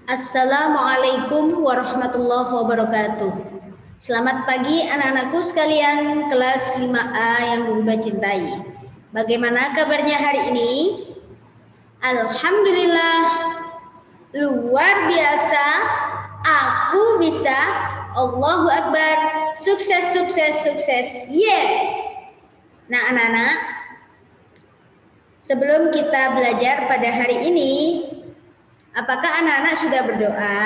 Assalamualaikum warahmatullahi wabarakatuh. Selamat pagi anak-anakku sekalian kelas 5A yang Bunda cintai. Bagaimana kabarnya hari ini? Alhamdulillah, luar biasa. Aku bisa. Allahu Akbar. Sukses, sukses, sukses. Yes. Nah anak-anak, sebelum kita belajar pada hari ini, apakah anak-anak sudah berdoa?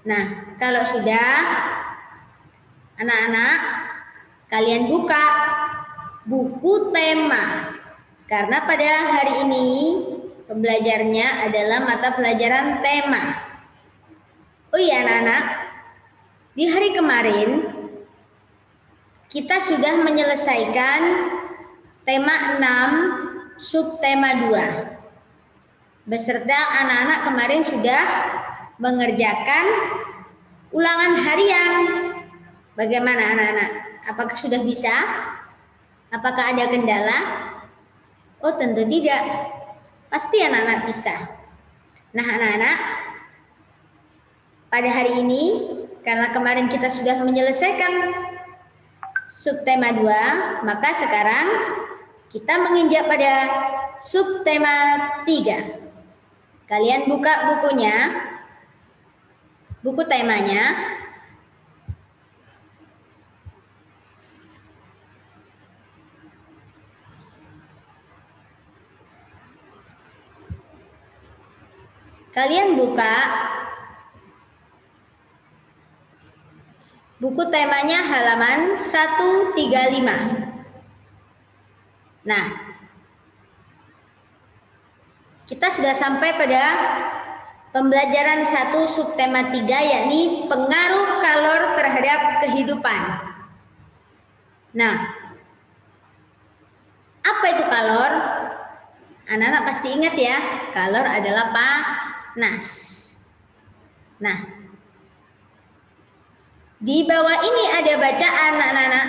Nah, kalau sudah, anak-anak, kalian buka buku tema. Karena pada hari ini pembelajarnya adalah mata pelajaran tema. Oh iya anak-anak, di hari kemarin kita sudah menyelesaikan tema 6, subtema 2. Beserta anak-anak kemarin sudah mengerjakan ulangan harian. Bagaimana anak-anak? Apakah sudah bisa? Apakah ada kendala? Oh tentu tidak. Pasti anak-anak bisa. Nah anak-anak, pada hari ini karena kemarin kita sudah menyelesaikan subtema 2, maka sekarang kita menginjak pada subtema 3. Kalian buka bukunya, buku temanya. Kalian buka buku temanya halaman 135. Nah, kita sudah sampai pada pembelajaran 1 subtema 3, yakni pengaruh kalor terhadap kehidupan. Nah, apa itu kalor? Anak-anak pasti ingat ya, kalor adalah panas. Nah, di bawah ini ada bacaan anak-anak.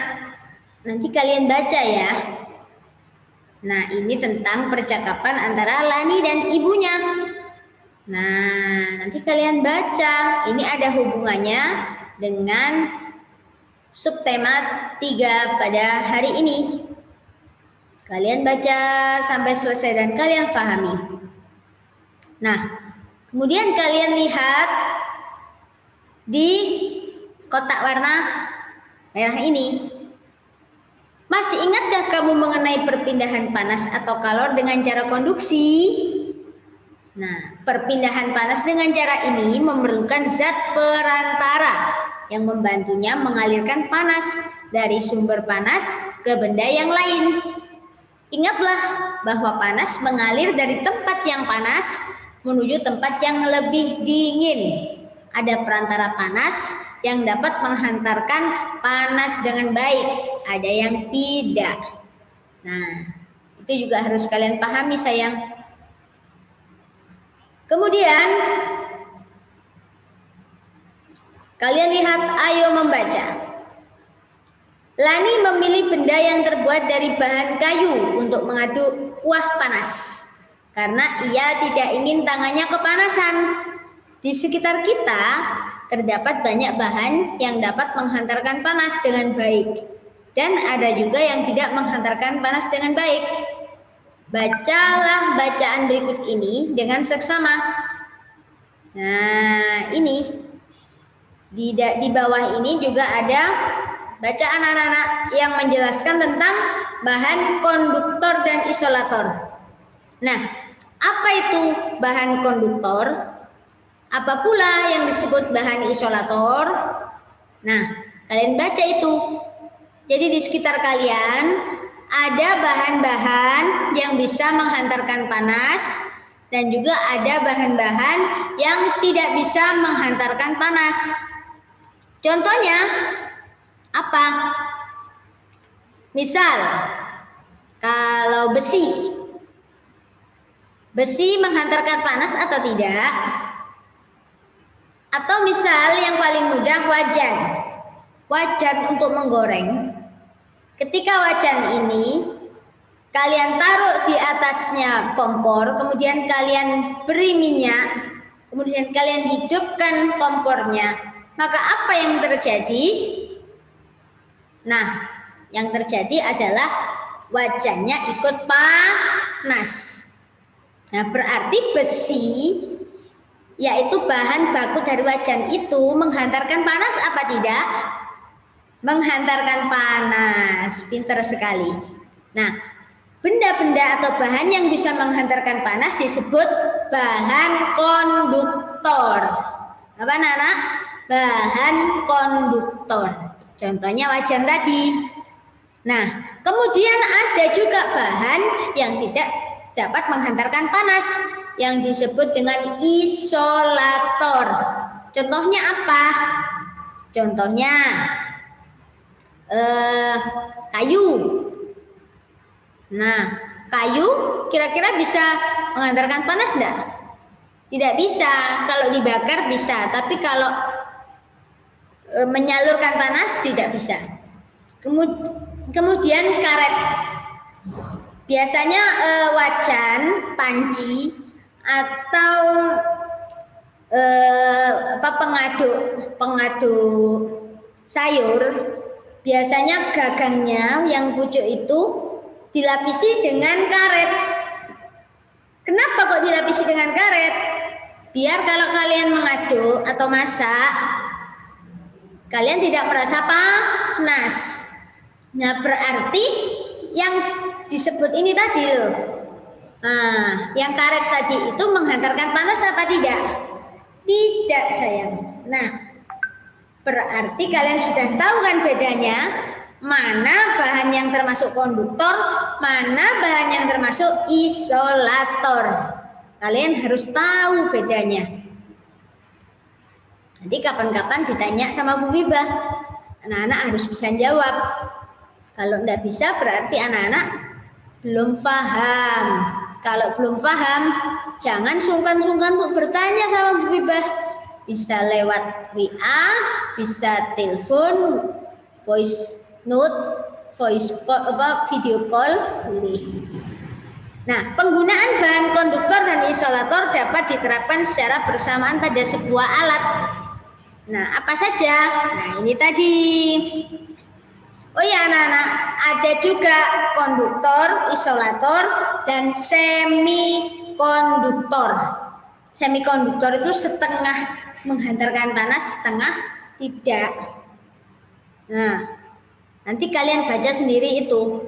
Nanti kalian baca ya. Nah, ini tentang percakapan antara Lani dan ibunya. Nah, nanti kalian baca. Ini ada hubungannya dengan subtema 3 pada hari ini. Kalian baca sampai selesai dan kalian pahami. Nah, kemudian kalian lihat di kotak warna merah ini. Masih ingatkah kamu mengenai perpindahan panas atau kalor dengan cara konduksi? Nah, perpindahan panas dengan cara ini memerlukan zat perantara yang membantunya mengalirkan panas dari sumber panas ke benda yang lain. Ingatlah bahwa panas mengalir dari tempat yang panas menuju tempat yang lebih dingin. Ada perantara panas yang dapat menghantarkan panas dengan baik, ada yang tidak. Nah, itu juga harus kalian pahami sayang. Kemudian kalian lihat, ayo membaca. Lani memilih benda yang terbuat dari bahan kayu untuk mengaduk kuah panas karena ia tidak ingin tangannya kepanasan. Di sekitar kita terdapat banyak bahan yang dapat menghantarkan panas dengan baik dan ada juga yang tidak menghantarkan panas dengan baik. Bacalah bacaan berikut ini dengan seksama. Nah, ini di bawah ini juga ada bacaan anak-anak yang menjelaskan tentang bahan konduktor dan isolator. Nah, apa itu bahan konduktor? Apa pula yang disebut bahan isolator? Nah, kalian baca itu. Jadi di sekitar kalian ada bahan-bahan yang bisa menghantarkan panas dan juga ada bahan-bahan yang tidak bisa menghantarkan panas. Contohnya apa? Misal, kalau besi menghantarkan panas atau tidak? Atau misal yang paling mudah, wajan untuk menggoreng. Ketika wajan ini kalian taruh di atasnya kompor, kemudian kalian beri minyak, kemudian kalian hidupkan kompornya, maka apa yang terjadi? Nah, yang terjadi adalah wajannya ikut panas. Nah, berarti besi, yaitu bahan baku dari wajan itu, menghantarkan panas apa tidak? Menghantarkan panas. Pintar sekali. Nah, benda-benda atau bahan yang bisa menghantarkan panas disebut bahan konduktor. Apa anak-anak? Bahan konduktor. Contohnya wajan tadi. Nah, kemudian ada juga bahan yang tidak dapat menghantarkan panas yang disebut dengan isolator. Contohnya apa? Contohnya kayu. Nah, kayu kira-kira bisa menghantarkan panas enggak? Tidak bisa. Kalau dibakar bisa, tapi kalau menyalurkan panas tidak bisa. Kemudian karet. Biasanya wajan, panci atau pengaduk sayur, biasanya gagangnya yang pucuk itu dilapisi dengan karet. Kenapa kok dilapisi dengan karet? Biar kalau kalian mengaduk atau masak, kalian tidak merasa panas. Nah, berarti yang disebut ini tadi loh. Nah, yang karet tadi itu menghantarkan panas apa tidak? Tidak, sayang. Nah, berarti kalian sudah tahu kan bedanya? Mana bahan yang termasuk konduktor, mana bahan yang termasuk isolator. Kalian harus tahu bedanya. Nanti kapan-kapan ditanya sama Bu Bibah, anak-anak harus bisa jawab. Kalau tidak bisa berarti anak-anak belum paham. Kalau belum paham, jangan sungkan-sungkan untuk bertanya sama Bu Bibah. Bisa lewat WA, bisa telepon, voice note, voice call, video call, boleh. Nah, penggunaan bahan konduktor dan isolator dapat diterapkan secara bersamaan pada sebuah alat. Nah, apa saja? Nah, ini tadi. Oh ya anak-anak, ada juga konduktor, isolator, dan semikonduktor. Semikonduktor itu setengah menghantarkan panas, setengah tidak. Nah, nanti kalian baca sendiri itu,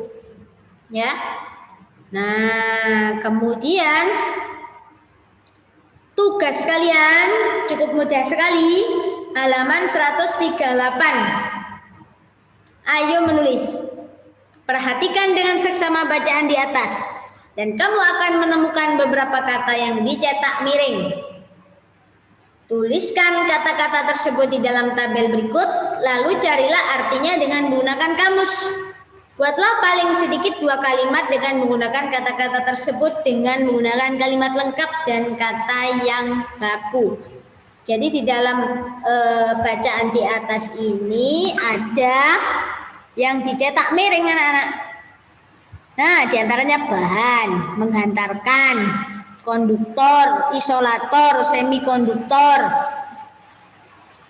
ya. Nah, kemudian tugas kalian cukup mudah sekali, halaman 138. Ayo menulis. Perhatikan dengan seksama bacaan di atas, dan kamu akan menemukan beberapa kata yang dicetak miring. Tuliskan kata-kata tersebut di dalam tabel berikut, lalu carilah artinya dengan menggunakan kamus. Buatlah paling sedikit 2 kalimat dengan menggunakan kata-kata tersebut dengan menggunakan kalimat lengkap dan kata yang baku. Jadi di dalam bacaan di atas ini ada yang dicetak miring anak-anak. Nah, diantaranya bahan, menghantarkan, konduktor, isolator, semikonduktor.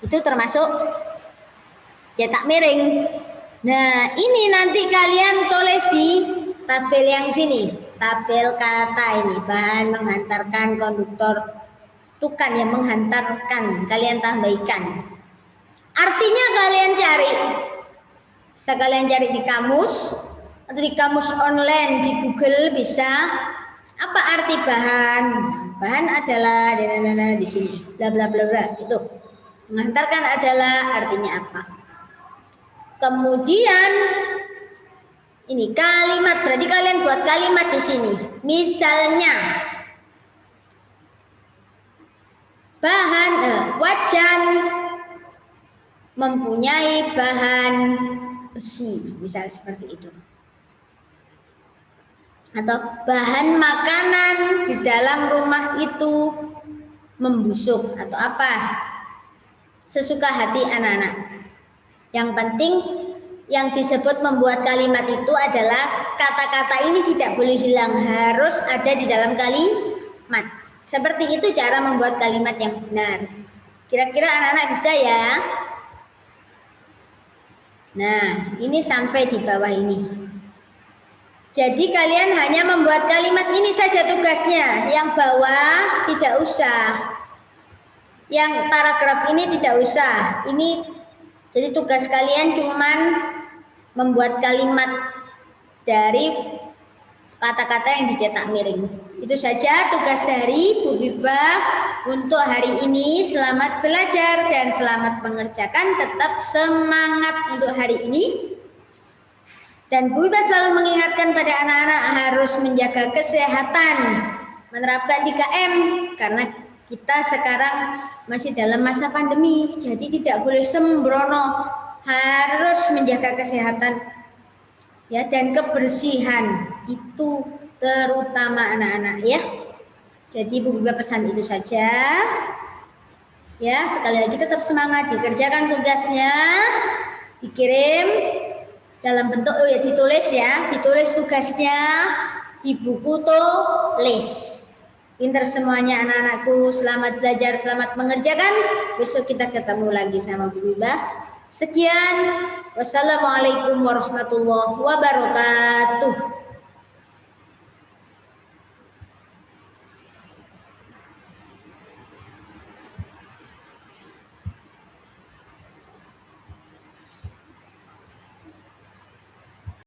Itu termasuk cetak miring. Nah, ini nanti kalian tulis di tabel yang sini, tabel kata ini, bahan, menghantarkan, konduktor, itu kan yang menghantarkan, kalian tambahkan. Artinya kalian cari, bisa kalian cari di kamus atau di kamus online di Google bisa. Apa arti bahan? Bahan adalah di sini, bla bla bla bla, itu. Menghantarkan adalah artinya apa? Kemudian ini kalimat, berarti kalian buat kalimat di sini. Misalnya bahan wajan mempunyai bahan besi, misal seperti itu. Atau bahan makanan di dalam rumah itu membusuk atau apa. Sesuka hati anak-anak. Yang penting Yang disebut membuat kalimat itu adalah kata-kata ini tidak boleh hilang, harus ada di dalam kalimat. Seperti itu cara membuat kalimat yang benar. Kira-kira anak-anak bisa ya? Nah, ini sampai di bawah ini. Jadi kalian hanya membuat kalimat ini saja tugasnya. Yang bawah tidak usah. Yang paragraf ini tidak usah. Ini jadi tugas kalian cuman membuat kalimat dari kata-kata yang dicetak miring. Itu saja tugas dari Bu Biba untuk hari ini. Selamat belajar dan selamat mengerjakan. Tetap semangat untuk hari ini. Dan Bu Biba selalu mengingatkan pada anak-anak harus menjaga kesehatan, menerapkan 3M, karena kita sekarang masih dalam masa pandemi, jadi tidak boleh sembrono, harus menjaga kesehatan ya, dan kebersihan itu terutama anak-anak ya. Jadi Bu Biba pesan itu saja ya. Sekali lagi tetap semangat, dikerjakan tugasnya, dikirim dalam bentuk ditulis ya, ditulis tugasnya di buku tulis. Pinter semuanya anak-anakku, selamat belajar, selamat mengerjakan. Besok kita ketemu lagi sama Bu Biba. Sekian, wassalamualaikum warahmatullahi wabarakatuh.